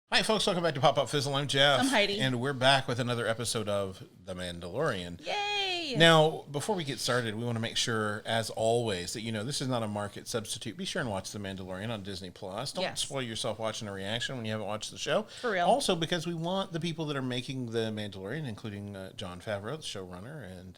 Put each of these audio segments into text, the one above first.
Hi, folks. Welcome back to Pop Up Fizzle. I'm Jeff. I'm Heidi. And we're back with another episode of The Mandalorian. Yay! Now, before we get started, we want to make sure, as always, that this is not a market substitute. Be sure and watch The Mandalorian on Disney+. Don't spoil yourself watching a reaction when you haven't watched the show. For real. Also, because we want the people that are making The Mandalorian, including Jon Favreau, the showrunner, and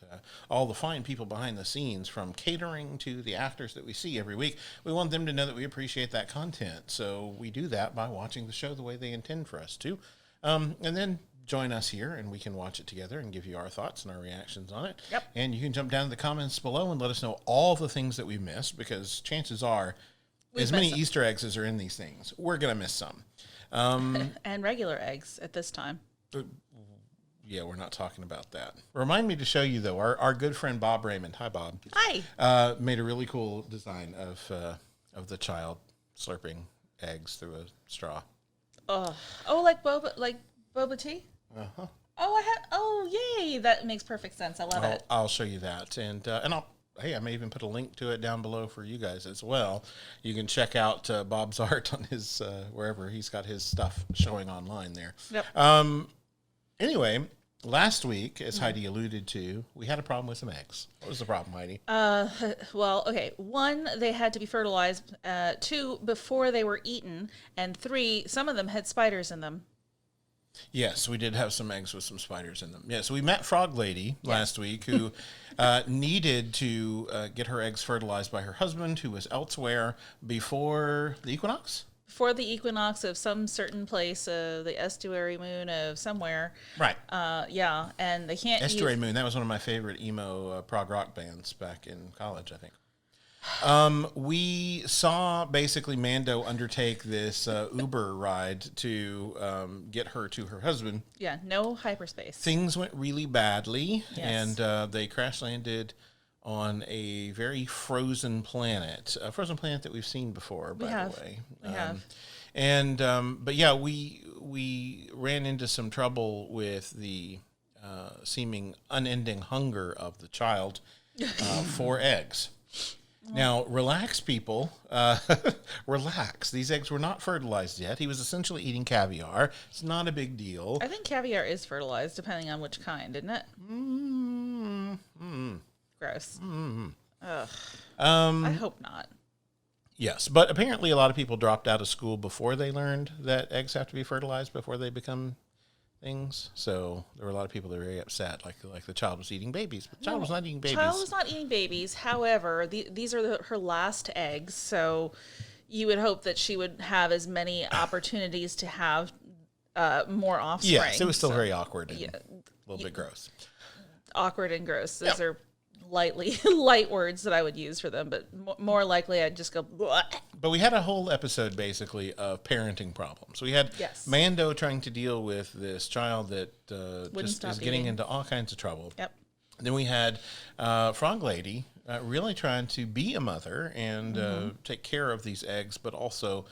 all the fine people behind the scenes, from catering to the actors that we see every week, we want them to know that we appreciate that content. So we do that by watching the show the way they intend for us to. And then join us here and we can watch it together and give you our thoughts and our reactions on it. Yep. And you can jump down in the comments below and let us know all the things that we missed, because chances are, as many Easter eggs as are in these things, we're going to miss some. And regular eggs at this time. Yeah, we're not talking about that. Remind me to show you, though, our good friend Bob Raymond. Hi, Bob. Hi. Made a really cool design of the child slurping eggs through a straw. Like boba tea? Uh-huh. Yay! That makes perfect sense. I love it. I'll show you that, and I may even put a link to it down below for you guys as well. You can check out Bob's art on his wherever he's got his stuff showing online there. Yep. Anyway, last week, as Heidi alluded to, we had a problem with some eggs. What was the problem, Heidi? Well, okay. 1, they had to be fertilized. 2, before they were eaten. And 3, some of them had spiders in them. Yes, we did have some eggs with some spiders in them. Yes, we met Frog Lady last week, who needed to get her eggs fertilized by her husband, who was elsewhere before the equinox. Before the equinox of some certain place, the estuary moon of somewhere. Right. Yeah, and they can't Estuary Moon, that was one of my favorite emo prog rock bands back in college, I think. We saw basically Mando undertake this Uber ride to get her to her husband. Yeah, no hyperspace. Things went really badly, Yes. and they crash landed on a very frozen planet, a frozen planet that we've seen before, by the way. We have. And but yeah, we ran into some trouble with the seeming unending hunger of the child for eggs. Now, relax, people. Relax. These eggs were not fertilized yet. He was essentially eating caviar. It's not a big deal. I think caviar is fertilized, depending on which kind, isn't it? Gross. Ugh. I hope not. Yes, but apparently a lot of people dropped out of school before they learned that eggs have to be fertilized before they become things. So there were a lot of people that were very upset, like the child was eating babies, but the child was not eating babies. Child was not eating babies. However, these are her last eggs, so you would hope that she would have as many opportunities to have more offspring. Yes, it was still very awkward and a little bit gross. Awkward and gross. Those are light words that I would use for them, but more likely I'd just go, bleh. But we had a whole episode basically of parenting problems. We had Mando trying to deal with this child that just is getting into all kinds of trouble. Yep. Then we had Frog Lady really trying to be a mother and take care of these eggs, but also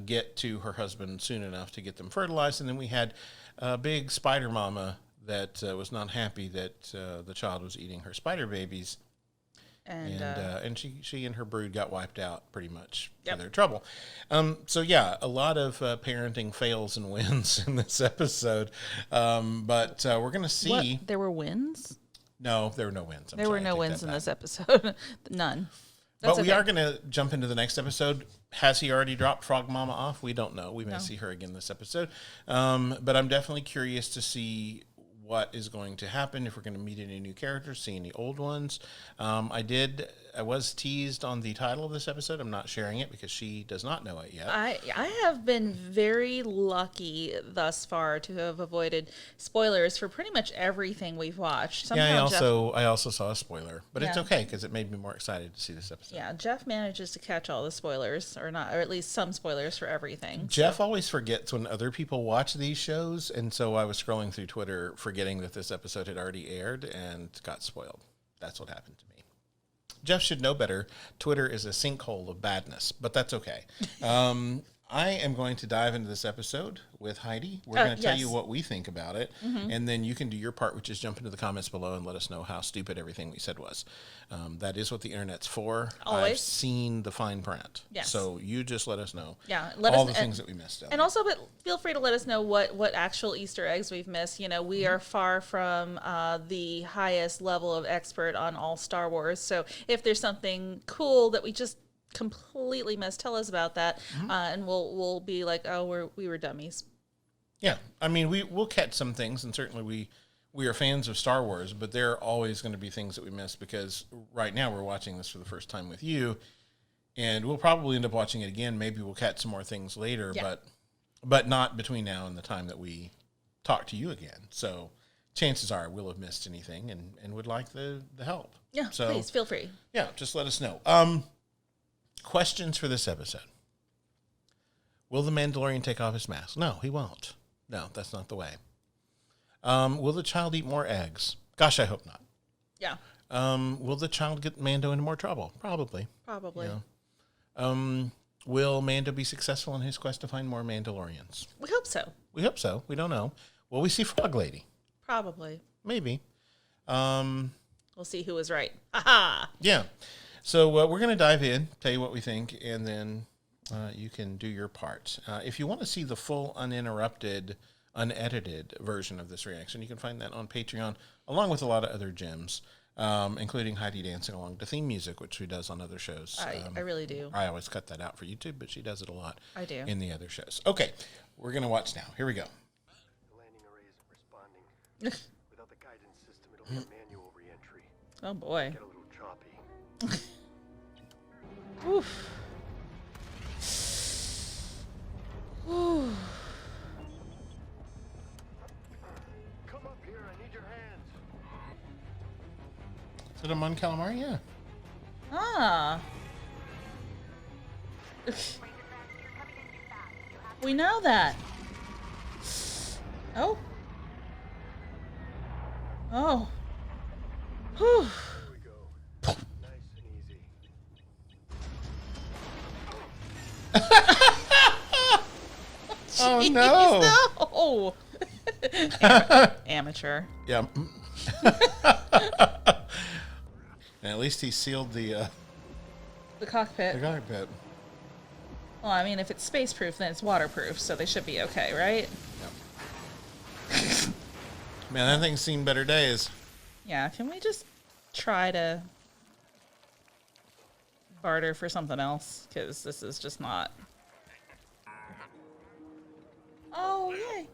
get to her husband soon enough to get them fertilized. And then we had big Spider Mama that was not happy that the child was eating her spider babies. And she and her brood got wiped out pretty much for their trouble. So yeah, a lot of parenting fails and wins in this episode. But we're going to see. What? There were wins? No, there were no wins. There were no wins in this episode. None. But we are going to jump into the next episode. Has he already dropped Frog Mama off? We don't know. We may see her again this episode. But I'm definitely curious to see what is going to happen, if we're going to meet any new characters, see any old ones. I was teased on the title of this episode. I'm not sharing it because she does not know it yet. I have been very lucky thus far to have avoided spoilers for pretty much everything we've watched. Somehow I also saw a spoiler, but it's okay because it made me more excited to see this episode. Yeah, Jeff manages to catch all the spoilers, or at least some spoilers for everything. Jeff always forgets when other people watch these shows, and so I was scrolling through Twitter forgetting that this episode had already aired and got spoiled. That's what happened to me. Jeff should know better. Twitter is a sinkhole of badness, but that's okay. I am going to dive into this episode with Heidi. We're going to tell you Yes. what we think about it, and then you can do your part, which is jump into the comments below and let us know how stupid everything we said was. That is what the internet's for. I've Always. seen the fine print. Yes. So you just let us know Yeah, all the things that we missed. And also, but feel free to let us know what actual Easter eggs we've missed. You know, we are far from the highest level of expert on all Star Wars. So if there's something cool that we just completely missed, tell us about that, and we'll be like, oh, we were dummies. Yeah, I mean, we'll catch some things, and certainly we are fans of Star Wars, but there are always going to be things that we miss because right now we're watching this for the first time with you, and we'll probably end up watching it again. Maybe we'll catch some more things later, but not between now and the time that we talk to you again. So chances are we'll have missed anything and would like the help. Yeah, so please feel free. Yeah, just let us know. Questions for this episode. Will the Mandalorian take off his mask? No, he won't. No, that's not the way. Will the child eat more eggs? Gosh, I hope not. Yeah, Will the child get Mando into more trouble? Probably. probably. Yeah. Will Mando be successful in his quest to find more Mandalorians? We hope so. We hope so. We don't know. Will we see Frog Lady? Probably. Maybe. We'll see who was right. Aha! Yeah. So we're going to dive in, tell you what we think, and then you can do your part. If you want to see the full, uninterrupted, unedited version of this reaction, you can find that on Patreon, along with a lot of other gems, including Heidi dancing along to theme music, which she does on other shows. I really do. I always cut that out for YouTube, but she does it a lot I do. in the other shows. Okay, we're going to watch now. Here we go. The landing array isn't responding. Without the guidance system, it'll be a manual re-entry. Oh boy. Get a little choppy. Oof. Ooh. Come up here, I need your hands. Is it a Mon Calamari? Yeah. Ah. We know that. Oh. Oh. Whew. Here we go. Nice and easy. Oh, Jeez, no. No. Amateur. Yeah. And at least he sealed the cockpit. cockpit. Well, I mean, if it's space-proof, then it's waterproof, so they should be okay, right? Man, that thing's seen better days. Yeah, can we just try to barter for something else? Because this is just not... Oh, yay.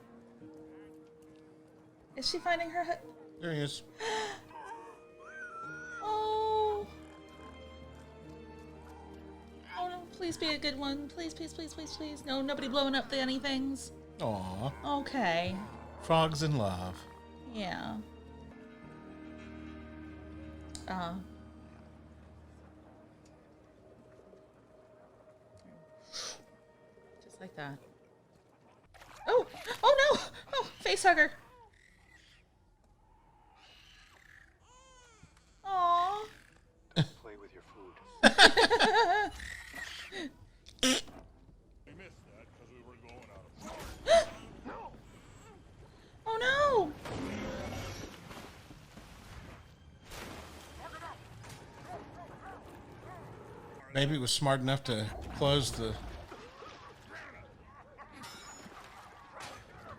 Is she finding her... There he is. Oh. Oh, no, please be a good one. Please, please, please, please, please. No, nobody blowing up the anythings. Aw. Okay. Frogs in love. Yeah. Just like that. Oh! Oh no! Oh, face hugger. Aww. Play with your food. We missed that because we were going out of Oh no! Maybe it was smart enough to close the...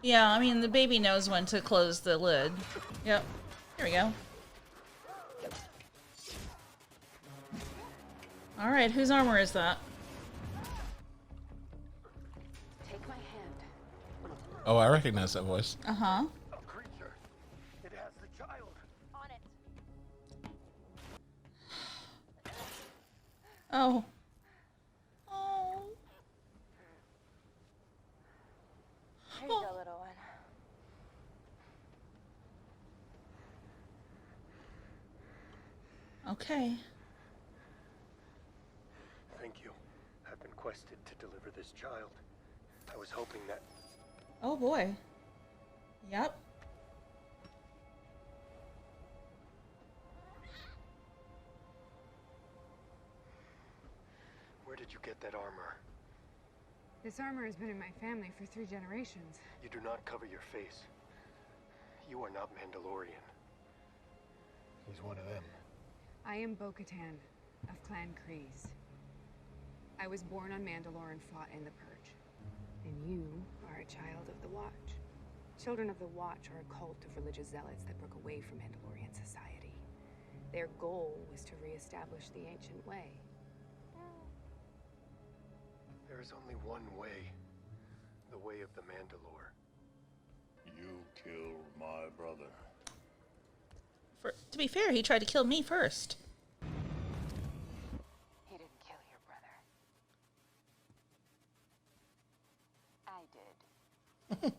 Yeah, I mean, the baby knows when to close the lid. Yep. Here we go. Alright, whose armor is that? Take my hand. Oh, I recognize that voice. Uh-huh. A creature. It has the child. On it. Oh. Oh. Here you go, little one. Okay. Thank you. I've been quested to deliver this child. I was hoping that... Oh boy. Yep. Where did you get that armor? This armor has been in my family for 3 generations. You do not cover your face. You are not Mandalorian. He's one of them. I am Bo-Katan of Clan Kryze. I was born on Mandalore and fought in the Purge. And you are a child of the Watch. Children of the Watch are a cult of religious zealots that broke away from Mandalorian society. Their goal was to reestablish the ancient way. There is only one way. The way of the Mandalore. You killed my brother. To be fair, he tried to kill me first. He didn't kill your brother. I did.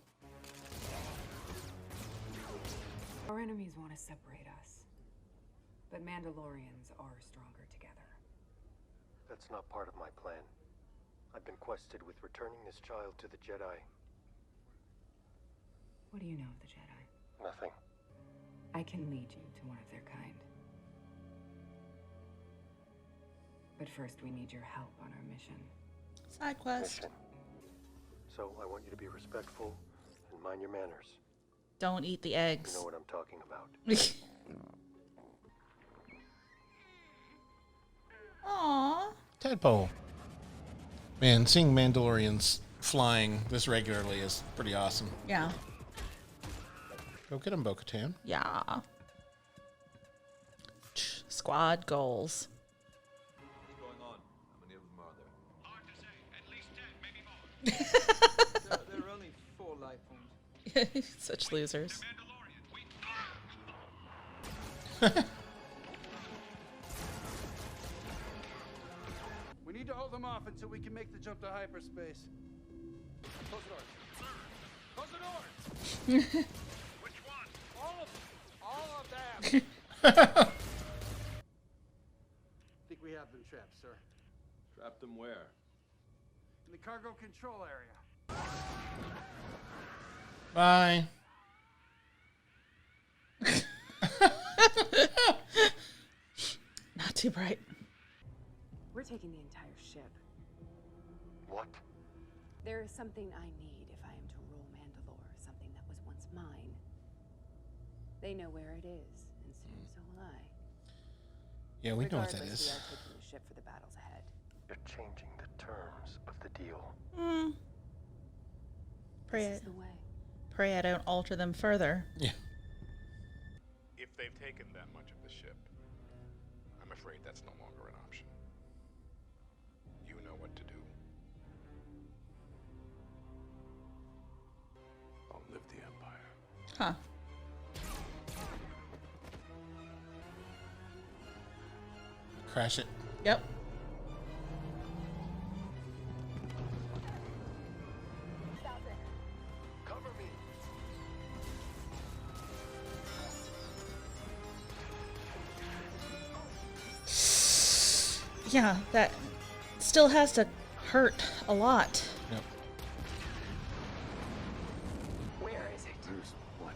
Our enemies want to separate us. But Mandalorians are stronger together. That's not part of my plan. I've been quested with returning this child to the Jedi. What do you know of the Jedi? Nothing. I can lead you to one of their kind. But first, we need your help on our mission. Side quest. Mission. So I want you to be respectful and mind your manners. Don't eat the You eggs. know what I'm talking about. Aww. Tadpole. Man, seeing Mandalorians flying this regularly is pretty awesome. Yeah. Go get him, Bo-Katan. Yeah. Squad goals. What's going on? How many of them are there? Hard to say. At least 10, maybe more. there are only 4 life forms. Such losers. We need to hold them off until we can make the jump to hyperspace. Close the doors. Sir, close the doors. Which one? All of them. Think we have them trapped, sir. Trap them where? In the cargo control area. Bye. Not too bright. We're taking the entire ship. What? There is something I need if I am to rule Mandalore, something that was once mine. They know where it is, and soon so will I. Yeah, we know what that Regardless, is. we are taking the ship for the battles ahead. You're changing the terms of the deal. Pray This is it. the way. Pray I don't alter them further. Yeah. If they've taken that much of the ship, I'm afraid that's no longer an option. You know what to do. Outlive the Empire. Huh. Crash it. Yep. Cover me. Yeah, that still has to hurt a lot. Yep. Where is it? There's what?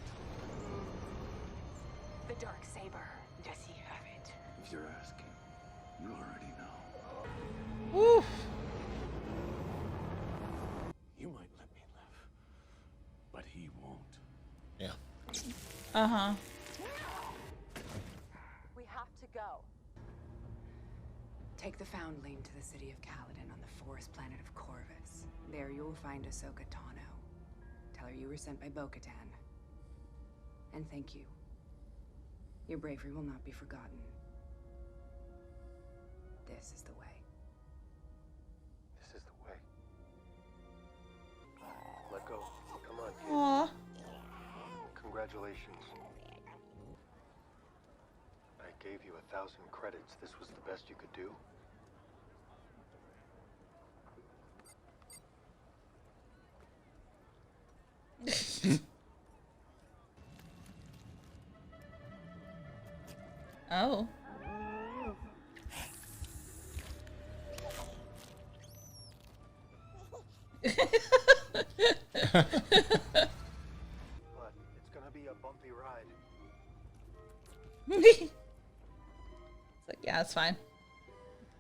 The dark saber. Does he have it? If you're asking, you already know. Woo. You might let me live, but he won't. Yeah. Uh-huh. We have to go. Take the Foundling to the city of Caladan on the forest planet of Corvus. There you will find Ahsoka Tano. Tell her you were sent by Bo-Katan. And thank you. Your bravery will not be forgotten. This is the way. This is the way. Let go. Come on, kid. Aw. Congratulations. I gave you 1,000 credits. This was the best you could do. Oh. But it's gonna be a bumpy ride. It's like, yeah, it's fine.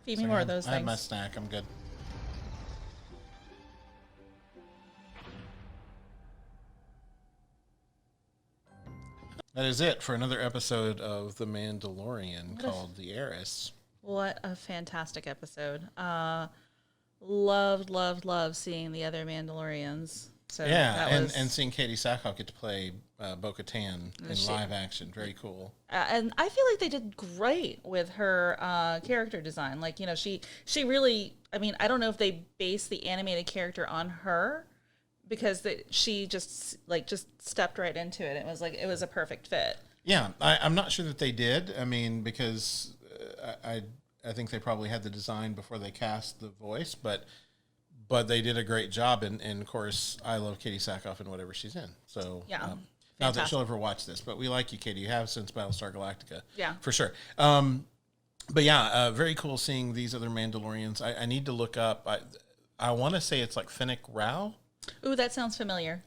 Feed me So more I of have- those I have my things. snack. I'm good. That is it for another episode of The Mandalorian called The Heiress. What a fantastic episode. Loved seeing the other Mandalorians. So Yeah, that was, and seeing Katie Sackhoff get to play Bo-Katan in live action. Very cool. and I feel like they did great with her character design. Like, you know, she really, I mean, I don't know if they based the animated character on her, because she just stepped right into it. It was a perfect fit. Yeah, I'm not sure that they did. I mean, because I think they probably had the design before they cast the voice, but they did a great job. And of course, I love Katie Sackhoff in whatever she's in. So Yeah, not that she'll ever watch this, but we like you, Katie. You have since Battlestar Galactica. Yeah, for sure. But yeah, very cool seeing these other Mandalorians. I need to look up. I want to say it's like Fennec Rao. Ooh, that sounds familiar.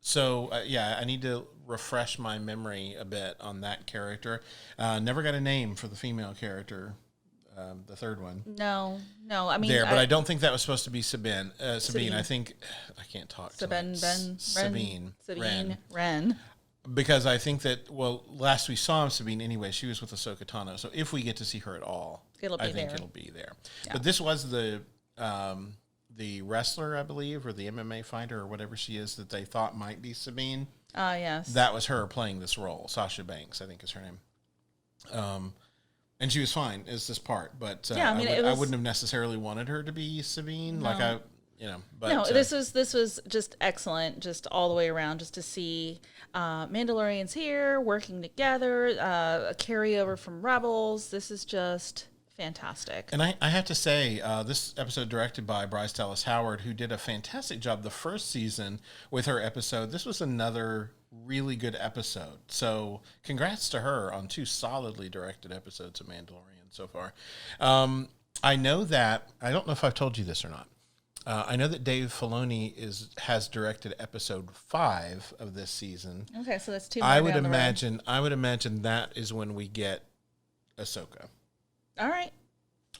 So I need to refresh my memory a bit on that character. Never got a name for the female character, the third one. No. I mean, but I don't think that was supposed to be Sabine. Sabine. I think I can't talk. Sabine Wren. Because I think that last we saw Sabine anyway, she was with Ahsoka Tano. So if we get to see her at all, I think it'll be there. Yeah. But this was the wrestler, I believe, or the MMA fighter or whatever she is that they thought might be Sabine. Yes. That was her playing this role. Sasha Banks, I think is her name. And she was fine as this part, but I wouldn't have necessarily wanted her to be Sabine. No. But no, this was just excellent, just all the way around, just to see Mandalorians here working together, a carryover from Rebels. This is just fantastic. And I have to say, this episode directed by Bryce Dallas Howard, who did a fantastic job the first season with her episode. This was another really good episode. So congrats to her on 2 solidly directed episodes of Mandalorian so far. I know that, I don't know if I've told you this or not. I know that Dave Filoni has directed episode 5 of this season. Okay, so that's 2 more I would imagine that is when we get Ahsoka. All right.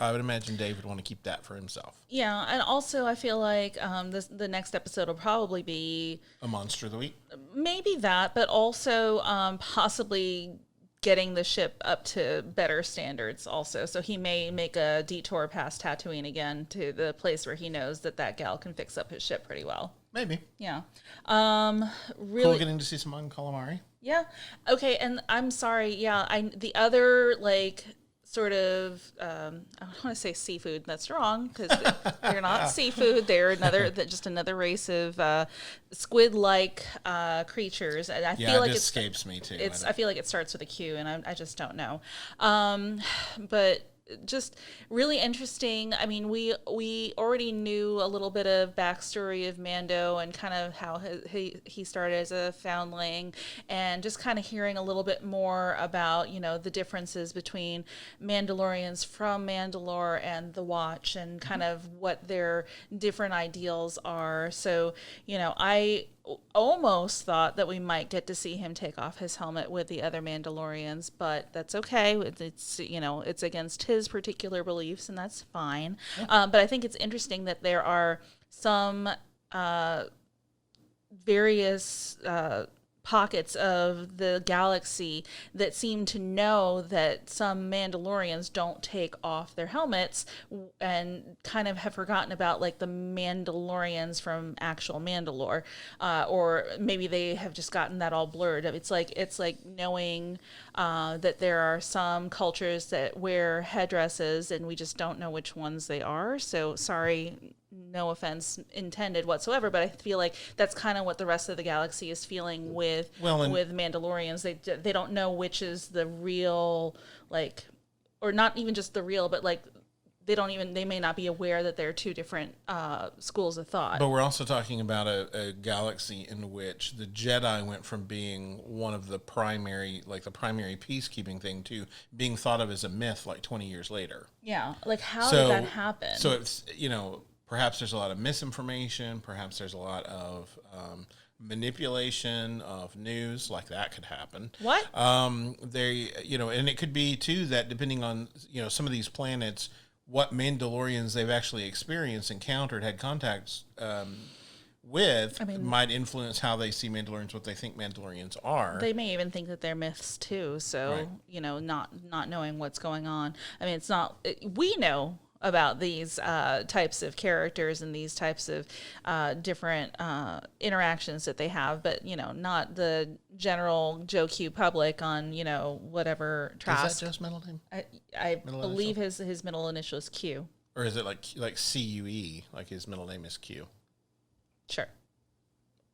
I would imagine Dave would want to keep that for himself. Yeah, and also I feel like the next episode will probably be a Monster of the Week. Maybe that, but also possibly getting the ship up to better standards also. So he may make a detour past Tatooine again to the place where he knows that gal can fix up his ship pretty well. Maybe. Yeah. Really cool getting to see some Mon Calamari. Yeah. Okay, and I'm sorry. Yeah, the other sort of, I don't want to say seafood. That's wrong, because they're not seafood. They're just another race of squid-like creatures. And I feel like it escapes me too. I feel like it starts with a Q, and I just don't know. But just really interesting. I mean, we already knew a little bit of backstory of Mando and kind of how he started as a foundling, and just kind of hearing a little bit more about, the differences between Mandalorians from Mandalore and the Watch, and kind of what their different ideals are. So, I almost thought that we might get to see him take off his helmet with the other Mandalorians, but that's okay. It's against his particular beliefs, and that's fine. Yeah. But I think it's interesting that there are some various pockets of the galaxy that seem to know that some Mandalorians don't take off their helmets, and kind of have forgotten about the Mandalorians from actual Mandalore, or maybe they have just gotten that all blurred. It's like knowing that there are some cultures that wear headdresses and we just don't know which ones they are. So sorry, no offense intended whatsoever, but I feel like that's kind of what the rest of the galaxy is feeling with Mandalorians. They don't know which is the real, or not even just the real, but they may not be aware that there are 2 different schools of thought. But we're also talking about a galaxy in which the Jedi went from being one of the primary peacekeeping thing to being thought of as a myth 20 years later. Yeah, how did that happen? So it's, perhaps there's a lot of misinformation, perhaps there's a lot of manipulation of news, that could happen. What? And it could be too that depending on, some of these planets, what Mandalorians they've actually experienced, encountered, had contacts with might influence how they see Mandalorians, what they think Mandalorians are. They may even think that they're myths too. So, Right. you know, not knowing what's going on. I mean, it's not, we know about these types of characters and these types of different interactions that they have, but, you know, not the general Joe Q public on, you know, whatever Trask. Is that Joe's middle name? I Middle believe his middle initial is Q. Or is it like CUE, like his middle name is Q? Sure.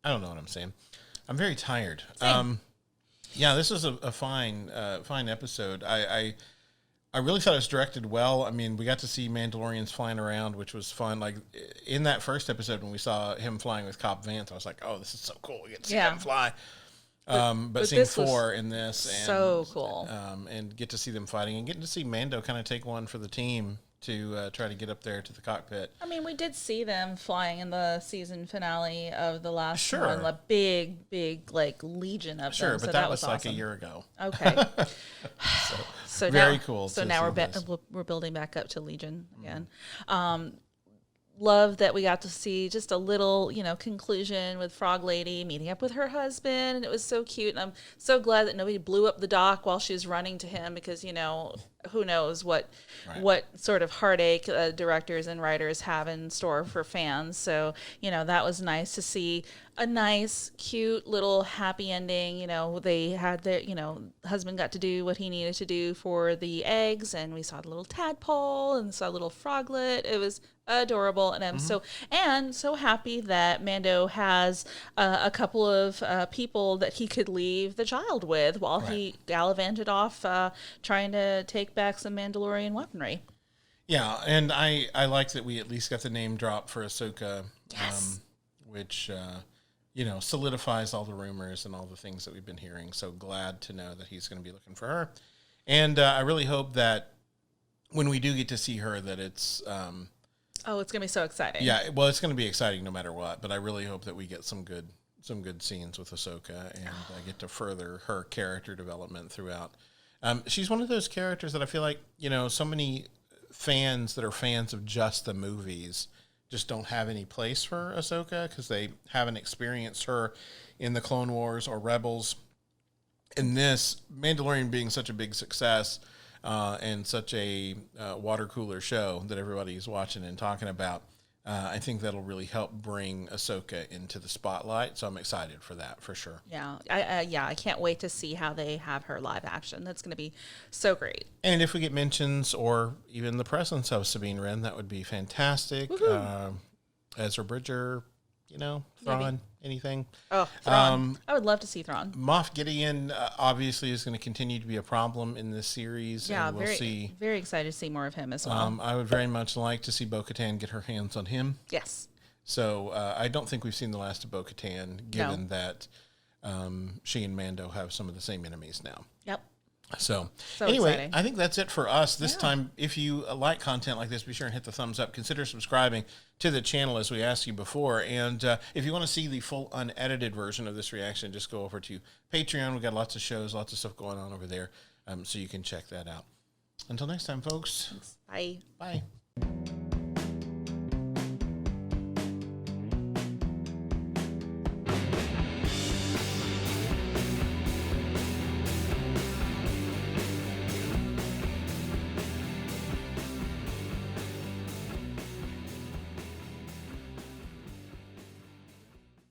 I don't know what I'm saying. I'm very tired. Same. Yeah, this is a fine episode. I really thought it was directed well. I mean, we got to see Mandalorians flying around, which was fun. Like in that first episode when we saw him flying with Cobb Vanth, I was like, "Oh, this is so cool! We get to see them fly." But seeing this was 4 in this, and, so cool, and get to see them fighting, and getting to see Mando kind of take one for the team to try to get up there to the cockpit. I mean, we did see them flying in the season finale of the last Sure. one, a big like legion of Sure, them. but So that was like awesome. a year ago. Okay. So very now, cool So to now see we're building back up to Legion again. Love that we got to see just a little, you know, conclusion with Frog Lady meeting up with her husband, and it was so cute. And I'm so glad that nobody blew up the dock while she was running to him, because, you know, who knows what sort of heartache directors and writers have in store for fans. So, you know, that was nice to see a nice, cute little happy ending. You know, they had their, you know, husband got to do what he needed to do for the eggs, and we saw the little tadpole and saw a little froglet. It was adorable, and I'm so happy that Mando has a couple of people that he could leave the child with while he gallivanted off trying to take back some Mandalorian weaponry. Yeah, and I like that we at least got the name drop for Ahsoka, Yes. which you know, solidifies all the rumors and all the things that we've been hearing. So glad to know that he's going to be looking for her, and I really hope that when we do get to see her, that it's Oh, it's gonna be so exciting. yeah, well, it's going to be exciting no matter what. But I really hope that we get some good scenes with Ahsoka, and get to further her character development throughout. She's one of those characters that I feel like, you know, so many fans that are fans of just the movies just don't have any place for Ahsoka because they haven't experienced her in the Clone Wars or Rebels. And this Mandalorian being such a big success and such a water cooler show that everybody's watching and talking about, I think that'll really help bring Ahsoka into the spotlight. So I'm excited for that, for sure. Yeah, I can't wait to see how they have her live action. That's going to be so great. And if we get mentions or even the presence of Sabine Wren, that would be fantastic. Ezra Bridger, you know, Thrawn, anything. Oh, Thrawn. I would love to see Thrawn. Moff Gideon obviously is going to continue to be a problem in this series. Yeah, and we'll see. Very excited to see more of him as well. I would very much like to see Bo-Katan get her hands on him. Yes. So I don't think we've seen the last of Bo-Katan, given that she and Mando have some of the same enemies now. Yep. So anyway, exciting. I think that's it for us this time. If you like content like this, be sure and hit the thumbs up. Consider subscribing to the channel as we asked you before. And if you want to see the full unedited version of this reaction, just go over to Patreon. We've got lots of shows, lots of stuff going on over there, so you can check that out. Until next time, folks. Bye. Bye.